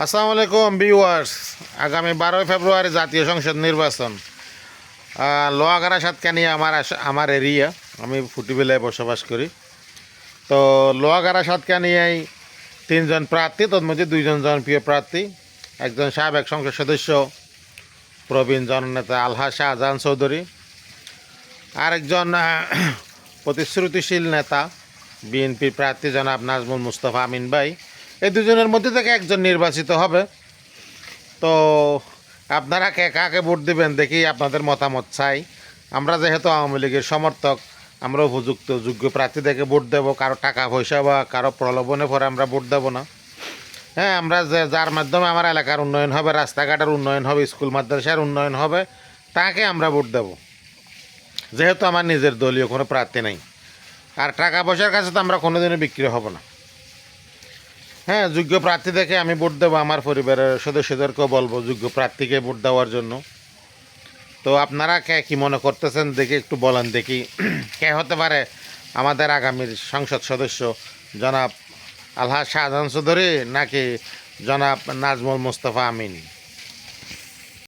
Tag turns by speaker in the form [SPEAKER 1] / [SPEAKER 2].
[SPEAKER 1] আসসালামু আলাইকুম ভিউয়ার্স। আগামী 12 ফেব্রুয়ারি জাতীয় সংসদ নির্বাচন। লোহাগাড়া সাতকানিয়া আমার এরিয়া। আমি ফুটিবেলায় বসবাস করি। তো লোহাগাড়া সাতকানিয়ায় 3জন প্রার্থী, তোর মধ্যে 2জন জনপ্রিয় প্রার্থী। একজন সাবেক সংসদ সদস্য প্রবীণ জননেতা আলহাজ শাহজাহান চৌধুরী, আরেকজন প্রতিশ্রুতিশীল নেতা বিএনপি প্রার্থী জনাব নাজমুল মুস্তফা আমিন ভাই। এই দুজনের মধ্যে থেকে একজন নির্বাচিত হবে। তো আপনারা কে কাকে ভোট দেবেন দেখি, আপনাদের মতামত চাই। আমরা যেহেতু আওয়ামী লীগের সমর্থক, আমরা উপযুক্ত যোগ্য প্রার্থী দেখে ভোট দেবো। কারো টাকা পয়সা বা কারো প্রলোভনে পরে আমরা ভোট দেবো না। হ্যাঁ, আমরা যার মাধ্যমে আমার এলাকার উন্নয়ন হবে, রাস্তাঘাটের উন্নয়ন হবে, স্কুল মাদ্রাসার উন্নয়ন হবে, তাকে আমরা ভোট দেব। যেহেতু আমার নিজের দলীয় কোনো প্রার্থী নেই, আর টাকা পয়সার কাছে তো আমরা কোনোদিনও বিক্রি হব না। হ্যাঁ, যোগ্য প্রার্থী দেখে আমি ভোট দেবো। আমার পরিবারের সদস্যদেরকেও বলবো যোগ্য প্রার্থীকে ভোট দেওয়ার জন্য। তো আপনারা কে কী মনে করতেছেন দেখি একটু বলেন দেখি। কে হতে পারে আমাদের আগামীর সংসদ সদস্য? জনাব আলহাজ শাহজাহান চৌধুরী নাকি জনাব নাজমুল মুস্তফা আমিন?